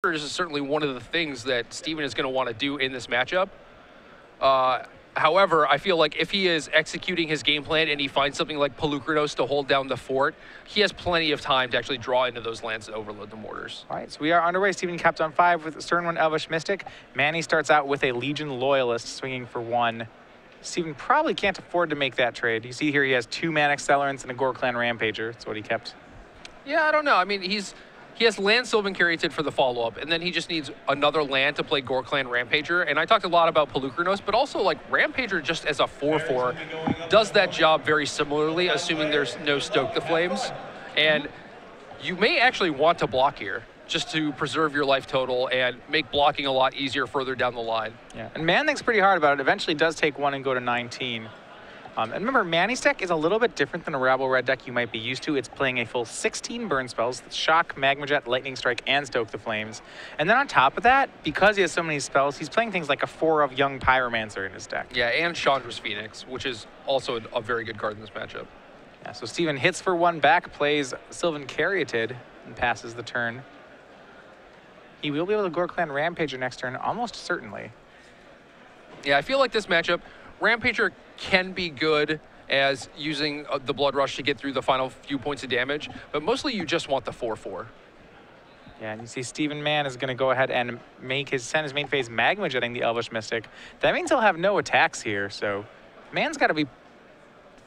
is certainly one of the things that Steven is going to want to do in this matchup. However, I feel like if he is executing his game plan and he finds something like Pelucranos to hold down the fort, he has plenty of time to actually draw into those lands and overload the mortars. All right, so we are underway. Steven capped on 5 with Stern 1 Elvish Mystic. Manny starts out with a Legion Loyalist swinging for 1. Steven probably can't afford to make that trade. You see here he has 2 Mana Accelerants and a Gore Clan Rampager. That's what he kept. Yeah, I don't know. I mean, he has land Sylvan Caryatid for the follow-up, and then he just needs another land to play Gore Clan Rampager. And I talked a lot about Pelucranos, but also like Rampager just as a 4/4 does that job very similarly, assuming there's no Stoke the Flames. And you may actually want to block here just to preserve your life total and make blocking a lot easier further down the line. Yeah, and Mann thinks pretty hard about it. Eventually does take 1 and go to 19. And remember, Manny's deck is a little bit different than a Rabble Red deck you might be used to. It's playing a full 16 burn spells, Shock, Magma Jet, Lightning Strike, and Stoke the Flames. And then on top of that, because he has so many spells, he's playing things like a 4 of Young Pyromancer in his deck. Yeah, and Chandra's Phoenix, which is also a very good card in this matchup. Yeah, so Steven hits for 1 back, plays Sylvan Caryatid, and passes the turn. He will be able to Gore Clan Rampager next turn, almost certainly. Yeah, I feel like this matchup, Rampager can be good as using the Blood Rush to get through the final few points of damage, but mostly you just want the 4/4. Yeah, and you see Steven Mann is going to go ahead and send his main phase Magma Jetting the Elvish Mystic. That means he'll have no attacks here, so Mann's got to be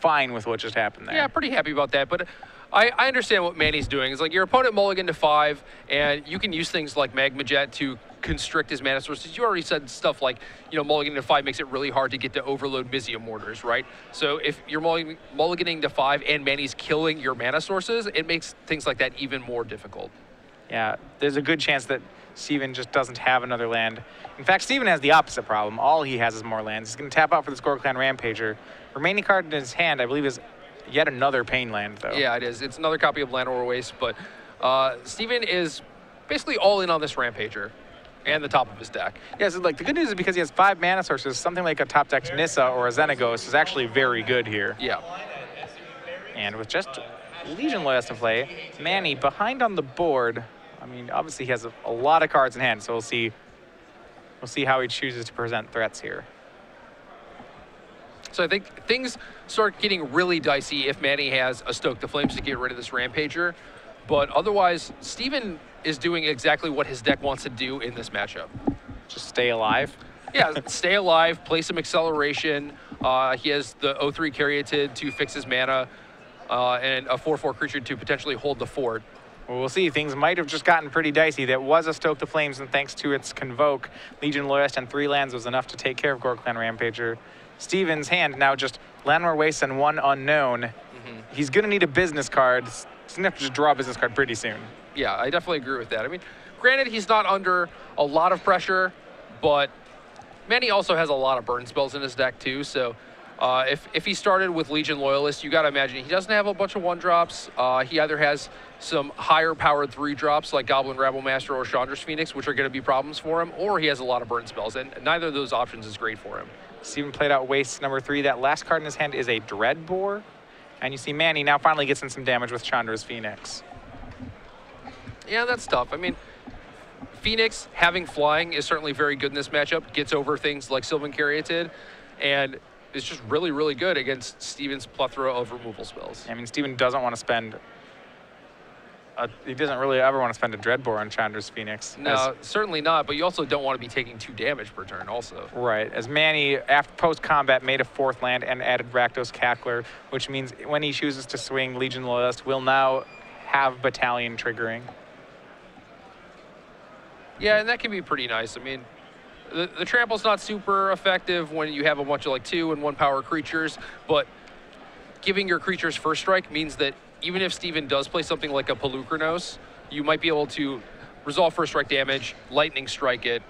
fine with what just happened there. Yeah, pretty happy about that, but I understand what Manny's doing. It's like your opponent mulligan to 5, and you can use things like Magma Jet to constrict his mana sources. You already said stuff like, you know, mulliganing to 5 makes it really hard to get to overload Mizia Mortars, right? So if you're mulliganing to 5 and Manny's killing your mana sources, it makes things like that even more difficult. Yeah, there's a good chance that Steven just doesn't have another land. In fact, Steven has the opposite problem. All he has is more lands. He's going to tap out for this Gore Clan Rampager. Remaining card in his hand, I believe, is yet another Pain land, though. Yeah, it is. It's another copy of Land Over Waste, but Steven is basically all in on this Rampager and the top of his deck. Yeah, so like the good news is because he has 5 mana sources, something like a top deck Nissa or a Xenagos is actually very good here. Yeah. And with just Legion Loyalist to play, Manny behind on the board. I mean, obviously he has a lot of cards in hand, so we'll see how he chooses to present threats here. So I think things start getting really dicey if Manny has a Stoke the Flames to get rid of this Rampager. But otherwise, Steven is doing exactly what his deck wants to do in this matchup. Just stay alive? Yeah, stay alive, play some acceleration. He has the 0/3 Caryatid to fix his mana, and a 4/4 creature to potentially hold the fort. Well, we'll see. Things might have just gotten pretty dicey. That was a Stoke the Flames, and thanks to its Convoke, Legion Loyalist and 3 lands was enough to take care of Gore Clan Rampager. Steven's hand now just Landmore Waste and 1 unknown. He's going to need a business card. He's going to have to just draw a business card pretty soon. Yeah, I definitely agree with that. I mean, granted, he's not under a lot of pressure, but Manny also has a lot of burn spells in his deck too, so if he started with Legion Loyalist, you got to imagine he doesn't have a bunch of 1-drops. He either has some higher powered 3-drops like Goblin Rabble Master or Chandra's Phoenix, which are going to be problems for him, or he has a lot of burn spells, and neither of those options is great for him. Steven played out Waste number 3. That last card in his hand is a Dreadbore. And you see Manny now finally gets in some damage with Chandra's Phoenix. Yeah, that's tough. I mean, Phoenix having flying is certainly very good in this matchup. Gets over things like Sylvan Caryatid, and is just really, really good against Steven's plethora of removal spells. I mean, Steven doesn't want to spend he doesn't really ever want to spend a Dreadbore on Chandra's Phoenix. No, certainly not, but you also don't want to be taking 2 damage per turn also. Right, as Manny, after post-combat, made a 4th land and added Rakdos Cackler, which means when he chooses to swing Legion Loyalist, will now have Battalion triggering. Yeah, and that can be pretty nice. I mean, the trample's not super effective when you have a bunch of like 2 and 1 power creatures, but giving your creatures first strike means that even if Steven does play something like a Pelucranos, you might be able to resolve first strike damage, lightning strike it,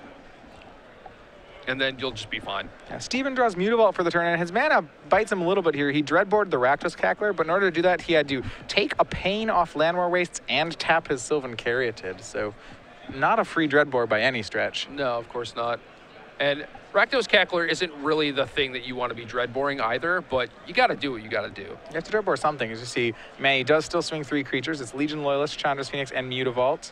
and then you'll just be fine. Yeah, Steven draws Mutavault for the turn, and his mana bites him a little bit here. He Dreadboarded the Rakdos Cackler, but in order to do that, he had to take a Pain off Landmore Wastes and tap his Sylvan Caryatid, so not a free Dreadboard by any stretch. No, of course not. And Rakdos Cackler isn't really the thing that you want to be dreadboring either, but you got to do what you got to do. You have to dreadbore something. As you see, Manny does still swing 3 creatures. It's Legion Loyalist, Chandra's Phoenix, and Mutavault.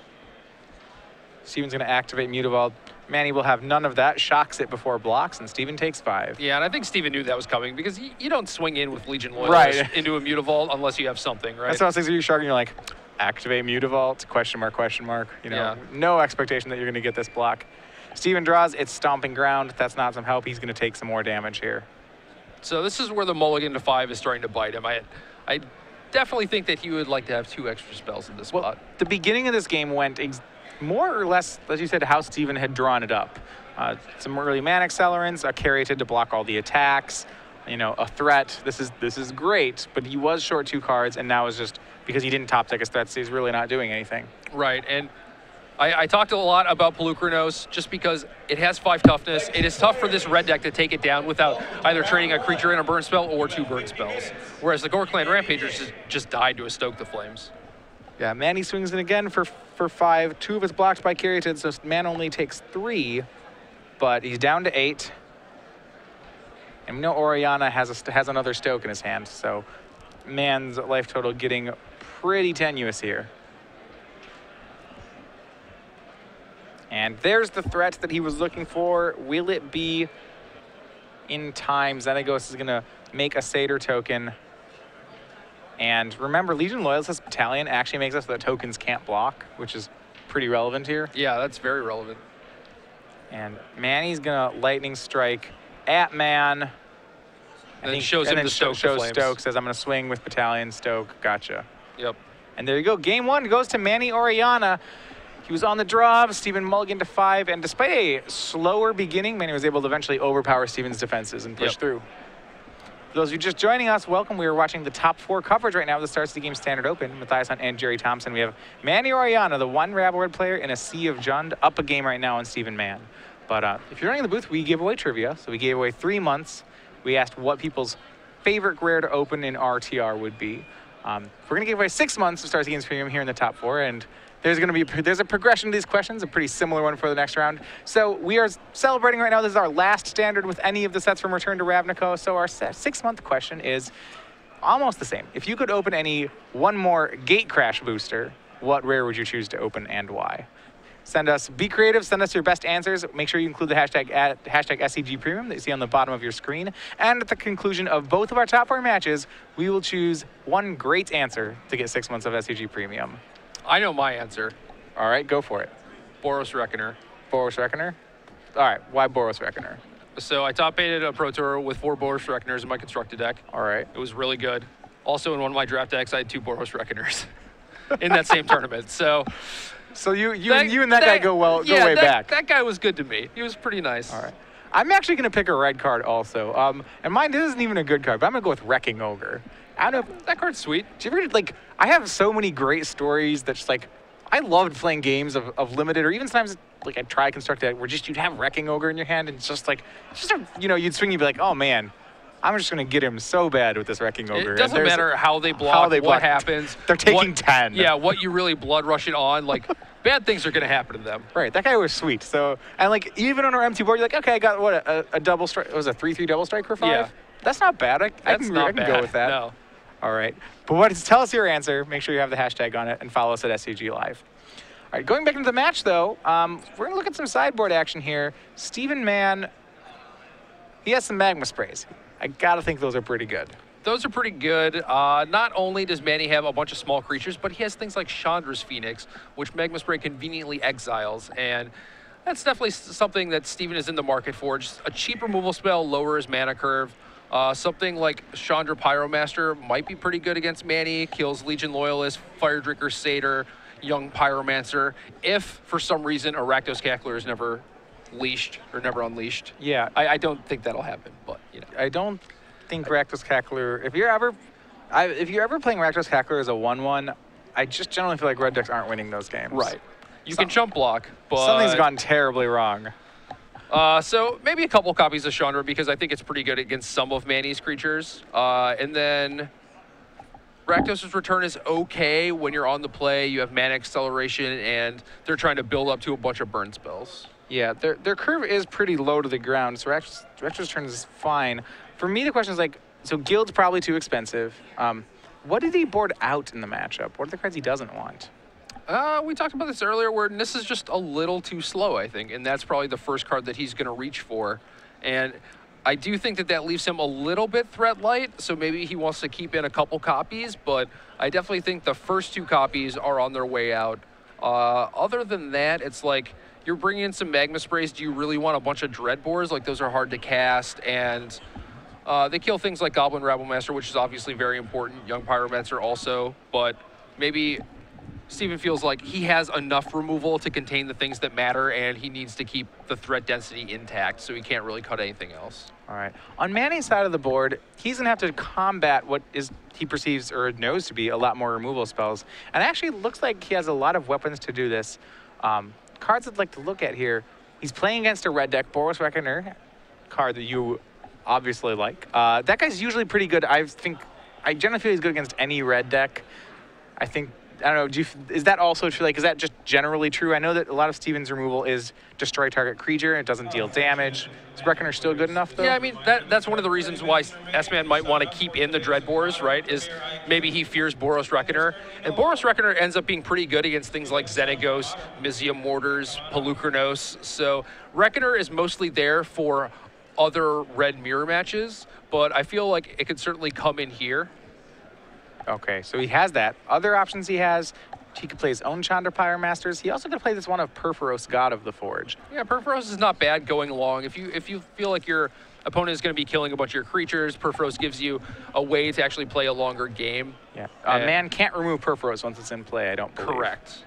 Steven's going to activate Mutavault. Manny will have none of that, shocks it before blocks, and Steven takes 5. Yeah, and I think Steven knew that was coming because you don't swing in with Legion Loyalist Right. into a Mutavault unless you have something, right? That's what I was thinking. You're sharking, you're like, activate Mutavault, question mark, question mark. You know, Yeah. no expectation that you're going to get this block. Steven draws, it's stomping ground. That's not some help. He's going to take some more damage here. So this is where the mulligan to 5 is starting to bite him. I definitely think that he would like to have 2 extra spells in this spot. The beginning of this game went more or less, as you said, how Steven had drawn it up. Some early mana accelerants, a Caryatid to block all the attacks, you know, a threat. This is great, but he was short 2 cards, and now is just because he didn't top deck his threats, he's really not doing anything. Right, and I talked a lot about Pelucranos just because it has 5 toughness. It is tough for this red deck to take it down without either trading a creature in a burn spell or 2 burn spells, whereas the Gorkland Rampagers just died to a Stoke the Flames. Yeah, Manny swings in again for 5. 2 of it's blocked by Caryatid, so Man only takes 3, but he's down to 8. And we know Orellana has another Stoke in his hand, so Man's life total getting pretty tenuous here. And there's the threat that he was looking for. Will it be in time? Xenagos is going to make a Satyr token. And remember, Legion Loyalist Battalion actually makes it so that tokens can't block, which is pretty relevant here. Yeah, that's very relevant. And Manny's going to Lightning Strike at Mann. And then shows him the Stoke the Flames. Stoke says, I'm going to swing with Battalion Stoke. Gotcha. Yep. And there you go. Game 1 goes to Manny Orellana. He was on the draw. Steven mulligan to 5. And despite a slower beginning, Manny was able to eventually overpower Steven's defenses and push through. For those of you just joining us, welcome. We are watching the top 4 coverage right now that starts the game Standard Open. Matthias Hunt and Jerry Thompson. We have Manny Orellana, the 1 Rabble Red player in a sea of Jund, up a game right now on Steven Mann. But if you're running the booth, we give away trivia. So we gave away 3 months. We asked what people's favorite rare to open in RTR would be. We're going to give away 6 months of Stars Games Premium here in the top 4. And there's a progression to these questions, a pretty similar one for the next round. So we are celebrating right now. This is our last standard with any of the sets from Return to Ravnica. So our 6-month question is almost the same. If you could open any 1 more Gate Crash booster, what rare would you choose to open and why? Be creative, send us your best answers. Make sure you include the hashtag SCG Premium that you see on the bottom of your screen. And at the conclusion of both of our top 4 matches, we will choose 1 great answer to get 6 months of SCG Premium. I know my answer. All right, go for it. Boros Reckoner. Boros Reckoner? All right, why Boros Reckoner? So I top-baited a Pro Tour with 4 Boros Reckoners in my constructed deck. All right. It was really good. Also, in one of my draft decks, I had 2 Boros Reckoners in that same tournament. So you and that guy go way back. That guy was good to me. He was pretty nice. All right. I'm actually going to pick a red card also. And mine isn't even a good card, but I'm going to go with Wrecking Ogre. I don't know. That card's sweet. Do you ever, I have so many great stories that just, I loved playing games of limited, or even sometimes, I try constructed where just you'd have Wrecking Ogre in your hand, and it's just you'd swing, you'd be like, oh, man, I'm just going to get him so bad with this Wrecking Ogre. It doesn't matter how they block, what happens. They're taking 10. Yeah, what you really blood rush it on, bad things are going to happen to them. Right, that guy was sweet. So, and even on our empty board, you're like, okay, I got a double strike. It was a 3/3 double strike for 5. Yeah. That's not bad. I can go with that. No. All right. But tell us your answer. Make sure you have the hashtag on it and follow us at SCG Live. All right, going back into the match though, we're gonna look at some sideboard action here. Steven Mann, he has some magma sprays. I gotta think those are pretty good. Those are pretty good. Not only does Manny have a bunch of small creatures, but he has things like Chandra's Phoenix, which Magma Spray conveniently exiles. And that's definitely something that Steven is in the market for. Just a cheap removal spell, lower his mana curve. Something like Chandra Pyromaster might be pretty good against Manny. Kills Legion Loyalist, Fire Drinker Satyr, Young Pyromancer. If, for some reason, a Rakdos Cackler is never leashed or never unleashed. Yeah. I don't think that'll happen, but, I don't think Rakdos Cackler, if you're ever playing Rakdos Cackler as a 1/1, I just generally feel like red decks aren't winning those games. Right. You can jump block, but something's gone terribly wrong. So maybe a couple copies of Chandra because I think it's pretty good against some of Manny's creatures. And then Rakdos' Return is okay when you're on the play. You have mana acceleration, and they're trying to build up to a bunch of burn spells. Yeah, their curve is pretty low to the ground, so Rakdos' Return is fine. For me, the question is so Guild's probably too expensive. What did he board out in the matchup? What are the cards he doesn't want? We talked about this earlier where Nis is just a little too slow, I think, and that's probably the first card that he's going to reach for. And I do think that that leaves him a little bit threat light, so maybe he wants to keep in a couple copies, but I definitely think the first 2 copies are on their way out. Other than that, it's like you're bringing in some Magma Sprays. Do you really want a bunch of Dread Boars? Like, those are hard to cast, and they kill things like Goblin Rabblemaster, which is obviously very important. Young Pyromancer also, but maybe Steven feels like he has enough removal to contain the things that matter, and he needs to keep the threat density intact, so he can't really cut anything else. All right. On Manny's side of the board, he's going to have to combat what he perceives or knows to be a lot more removal spells. And actually looks like he has a lot of weapons to do this. Cards I'd like to look at here. He's playing against a red deck, Boros Reckoner, card that you obviously like. That guy's usually pretty good. I generally feel he's good against any red deck. I don't know, is that also true? Like, is that just generally true? I know that a lot of Steven's removal is destroy target creature. It doesn't deal damage. Is Reckoner still good enough, though? Yeah, I mean, that's one of the reasons why S-Man might want to keep in the Dread Boars, right? Is maybe he fears Boros Reckoner. And Boros Reckoner ends up being pretty good against things like Xenagos, Mizzium Mortars, Pelucranos. So Reckoner is mostly there for other red mirror matches, but I feel like it could certainly come in here. Okay, so he has that. Other options he has, he could play his own Chandra Pyromasters. He also could play this one of Perforos, God of the Forge. Yeah, Perforos is not bad going along. If you feel like your opponent is going to be killing a bunch of your creatures, Perforos gives you a way to actually play a longer game. Yeah, Mann can't remove Perforos once it's in play, I don't believe. Correct.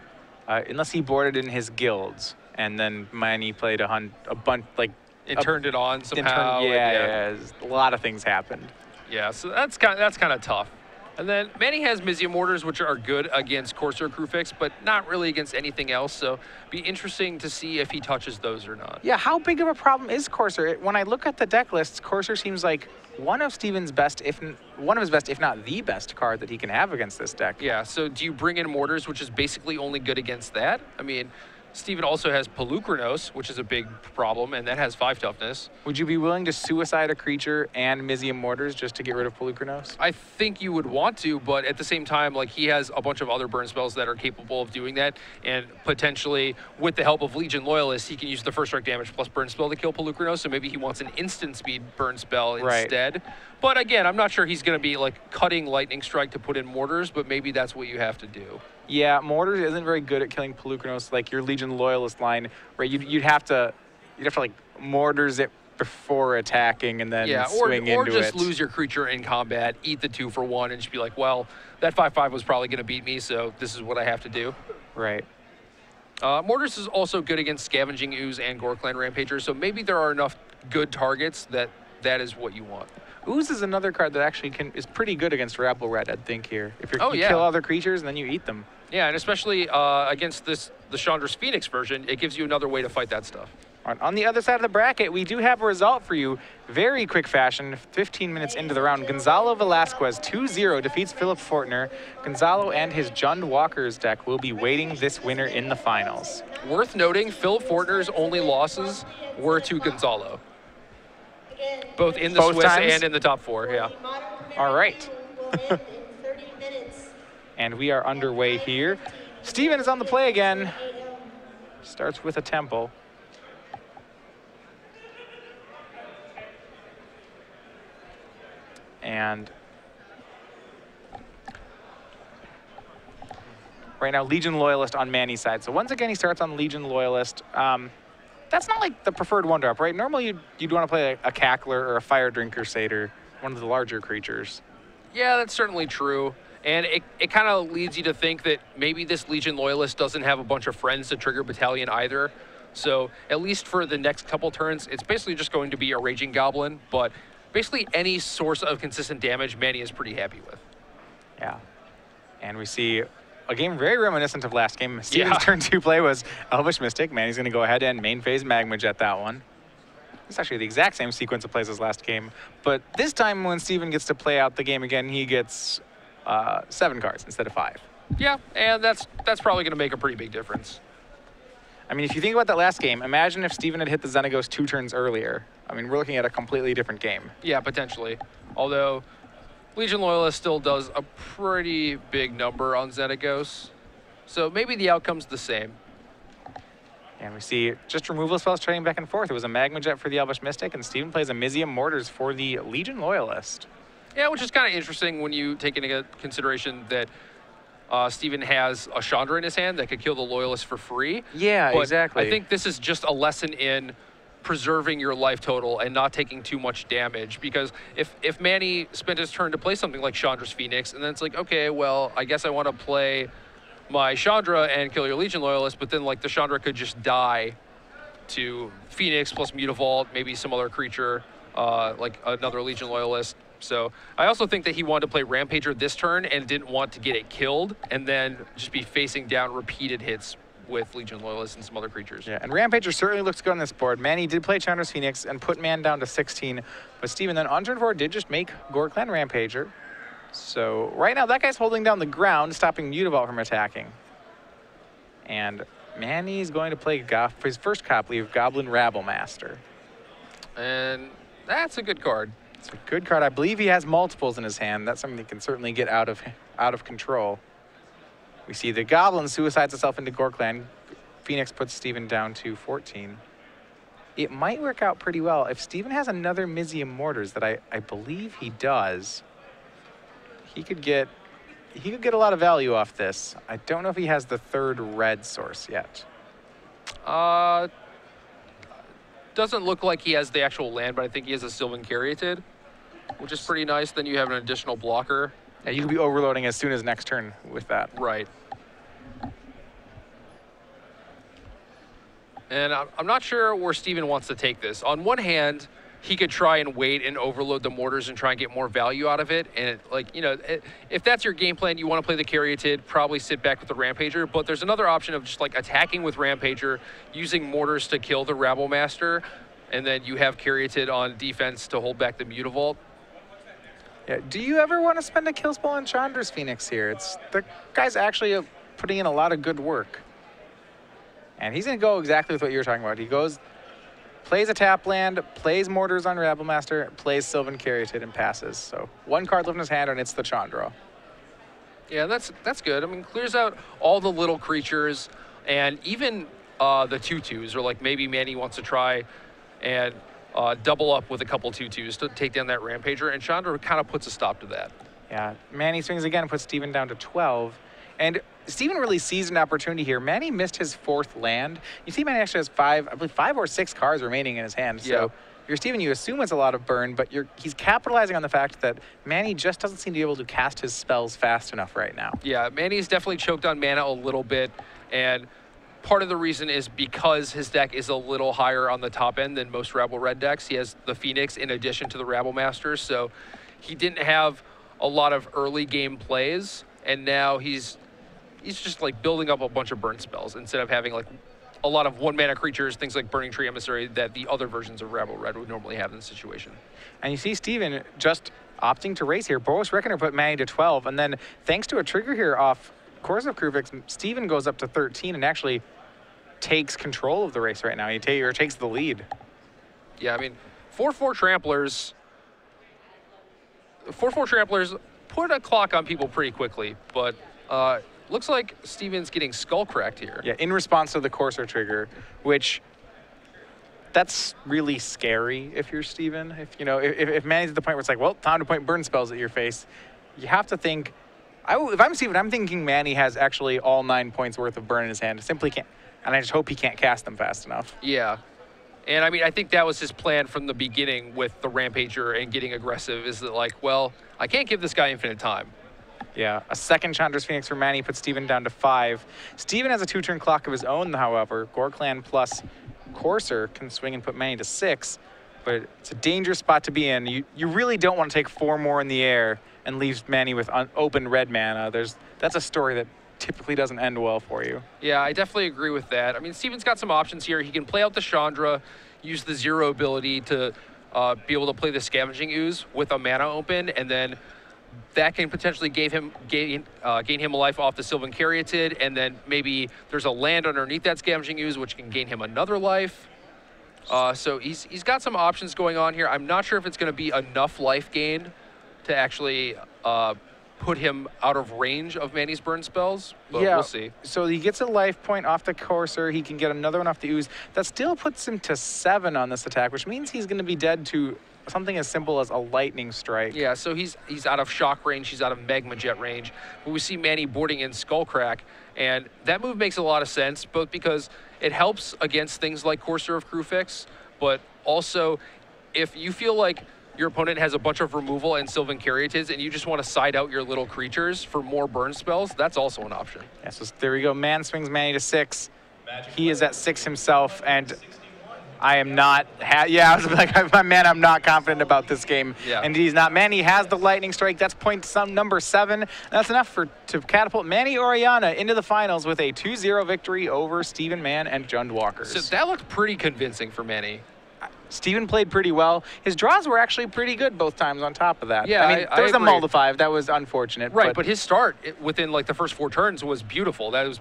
Unless he boarded in his guilds, and then Manny played a bunch, like... Turned it on somehow. Yeah, a lot of things happened. Yeah, so that's kind of tough. And then Manny has Mizzium Mortars, which are good against Corsair Crewfix, but not really against anything else. So be interesting to see if he touches those or not. Yeah, how big of a problem is Corsair? When I look at the deck lists, Corsair seems like one of his best, if not the best card that he can have against this deck. Yeah, so do you bring in Mortars, which is basically only good against that? I mean, Steven also has Pelucranos, which is a big problem, and that has 5 toughness. Would you be willing to suicide a creature and Mizzium Mortars just to get rid of Pelucranos? I think you would want to, but at the same time, like, he has a bunch of other burn spells that are capable of doing that, and potentially, with the help of Legion Loyalists, he can use the first strike damage plus burn spell to kill Pelucranos, so maybe he wants an instant speed burn spell instead. Right. But again, I'm not sure he's going to be, like, cutting Lightning Strike to put in Mortars, but maybe that's what you have to do. Yeah, Mortars isn't very good at killing Pelucranos, like your Legion Loyalist line, right? You'd have to like Mortars it before attacking and then swing into it. Or just lose your creature in combat, eat the 2 for 1, and just be like, well, that 5/5 was probably going to beat me, so this is what I have to do. Right. Mortars is also good against Scavenging Ooze and Gorkland Rampagers, so maybe there are enough good targets that is what you want. Ooze is another card that actually is pretty good against Rabble Red, I'd think, here. If you yeah. kill other creatures and then you eat them. Yeah, and especially against the Chandra's Phoenix version, it gives you another way to fight that stuff. On the other side of the bracket, we do have a result for you. Very quick fashion, 15 minutes into the round. Gonzalo Velasquez, 2-0, defeats Philip Fortner. Gonzalo and his Jund Walker's deck will be waiting this winner in the finals. Worth noting, Philip Fortner's only losses were to Gonzalo. Both in the Swiss and in the top 4, yeah. All right. And we are underway here. Steven is on the play again. Starts with a Temple. And right now, Legion Loyalist on Manny's side. So once again, he starts on Legion Loyalist. That's not like the preferred one-drop, right? Normally, you'd want to play a Cackler or a Fire Drinker Satyr, one of the larger creatures. Yeah, that's certainly true. And it kind of leads you to think that maybe this Legion Loyalist doesn't have a bunch of friends to trigger Battalion either. So at least for the next couple turns, it's basically just going to be a Raging Goblin. But basically any source of consistent damage, Manny is pretty happy with. Yeah. And we see a game very reminiscent of last game. Steven's turn 2 play was Elvish Mystic. Manny's going to go ahead and main phase Magma Jet that one. It's actually the exact same sequence of plays as last game. But this time when Steven gets to play out the game again, he gets 7 cards instead of 5. Yeah, and that's probably going to make a pretty big difference. I mean, if you think about that last game, imagine if Steven had hit the Xenagos 2 turns earlier. I mean, we're looking at a completely different game. Yeah, potentially. Although Legion Loyalist still does a pretty big number on Xenagos. So maybe the outcome's the same. And we see just removal spells trading back and forth. It was a Magma Jet for the Elvish Mystic, and Steven plays a Mizium Mortars for the Legion Loyalist. Yeah, which is kind of interesting when you take into consideration that Steven has a Chandra in his hand that could kill the Loyalist for free. Yeah, but exactly. I think this is just a lesson in preserving your life total and not taking too much damage, because if Manny spent his turn to play something like Chandra's Phoenix, and then it's like, okay, well, I guess I want to play my Chandra and kill your Legion Loyalist, but then like the Chandra could just die to Phoenix plus Mutavault, maybe some other creature, like another Legion Loyalist. So I also think that he wanted to play Rampager this turn and didn't want to get it killed and then just be facing down repeated hits with Legion Loyalists and some other creatures. Yeah, and Rampager certainly looks good on this board. Manny did play Chandra's Phoenix and put Mann down to 16, but Steven then on turn 4 did just make Gorklan Rampager. So right now that guy's holding down the ground, stopping Mutavault from attacking. And Manny's going to play for his first copy of Goblin Rabblemaster. And that's a good card. It's a good card. I believe he has multiples in his hand. That's something that can certainly get out of control. We see the Goblin suicides itself into Gorklan. Phoenix puts Steven down to 14. It might work out pretty well. If Steven has another Mizium Mortars that I believe he does, he could get a lot of value off this. I don't know if he has the third red source yet. Doesn't look like he has the actual land, but I think he has a Sylvan Caryatid, which is pretty nice. Then you have an additional blocker. Yeah, you could be overloading as soon as next turn with that. Right. And I'm not sure where Steven wants to take this. On one hand, he could try and wait and overload the mortars and try and get more value out of it. And if that's your game plan, you want to play the Caryatid, probably sit back with the Rampager. But there's another option of just like attacking with Rampager, using mortars to kill the Rabblemaster, and then you have Caryatid on defense to hold back the Mutavault. Yeah. Do you ever want to spend a kill spell on Chandra's Phoenix here? The guy's actually putting in a lot of good work. And he's going to go exactly with what you were talking about. He goes, plays a tap land, plays Mortars on Rabblemaster, plays Sylvan Caryatid, and passes. So one card left in his hand, and it's the Chandra. Yeah, that's good. I mean, clears out all the little creatures, and even the 2/2s, or like maybe Manny wants to try and double up with a couple 2/2s to take down that Rampager, and Chandra kind of puts a stop to that. Yeah, Manny swings again and puts Steven down to 12. And Steven really seized an opportunity here. Manny missed his 4th land. You see Manny actually has 5 or 6 cards remaining in his hand. So yeah. If you're Steven, you assume it's a lot of burn, but he's capitalizing on the fact that Manny just doesn't seem to be able to cast his spells fast enough right now. Yeah, Manny's definitely choked on mana a little bit, and part of the reason is because his deck is a little higher on the top end than most Rabble Red decks. He has the Phoenix in addition to the Rabblemaster, so he didn't have a lot of early game plays, and now he's just like building up a bunch of burn spells instead of having like a lot of 1-mana creatures, things like Burning Tree Emissary that the other versions of Rabble Red would normally have in this situation. And you see Steven just opting to race here. Boros Reckoner put Manny to 12, and then thanks to a trigger here off Course of Kruvix, Steven goes up to 13 and actually takes control of the race right now. He takes the lead. Yeah, I mean, 4/4 Tramplers put a clock on people pretty quickly, but looks like Steven's getting skull cracked here. Yeah, in response to the Corsair trigger, which that's really scary if you're Steven. If Manny's at the point where it's like, well, time to point burn spells at your face, you have to think. If I'm Steven, I'm thinking Manny has actually all 9 points worth of burn in his hand. Simply can't, and I just hope he can't cast them fast enough. Yeah. And I mean, I think that was his plan from the beginning with the Rampager and getting aggressive, is that like, well, I can't give this guy infinite time. Yeah, a second Chandra's Phoenix for Manny puts Steven down to 5. Steven has a 2-turn clock of his own, however. Gorklan plus Corsair can swing and put Manny to 6, but it's a dangerous spot to be in. You really don't want to take 4 more in the air and leave Manny with open red mana. That's a story that typically doesn't end well for you. Yeah, I definitely agree with that. I mean, Steven's got some options here. He can play out the Chandra, use the 0 ability to be able to play the Scavenging Ooze with a mana open, and then that can potentially gain him a life off the Sylvan Caryatid, and then maybe there's a land underneath that Scavenging Ooze which can gain him another life. So he's got some options going on here. I'm not sure if it's going to be enough life gain to actually put him out of range of Manny's burn spells, but yeah, we'll see. So he gets a life point off the Courser. He can get another one off the Ooze. That still puts him to 7 on this attack, which means he's going to be dead to something as simple as a lightning strike. Yeah, so he's out of shock range, he's out of magma jet range. But we see Manny boarding in Skullcrack, and that move makes a lot of sense, both because it helps against things like Courser of Crewfix, but also if you feel like your opponent has a bunch of removal and Sylvan Caryatids and you just want to side out your little creatures for more burn spells, that's also an option. Yeah, so there we go. Mann swings Manny to 6. He is at 6 himself, and I am not, I was like, my man, I'm not confident about this game. Yeah. And he's not. Manny has the lightning strike. That's point number 7. That's enough to catapult Manny Orellana into the finals with a 2-0 victory over Stephen Mann and Jund Walkers. So that looked pretty convincing for Manny. Stephen played pretty well. His draws were actually pretty good both times on top of that. Yeah, I mean, there was a agree. mull to 5. That was unfortunate. Right, but his start within like the first 4 turns was beautiful. That was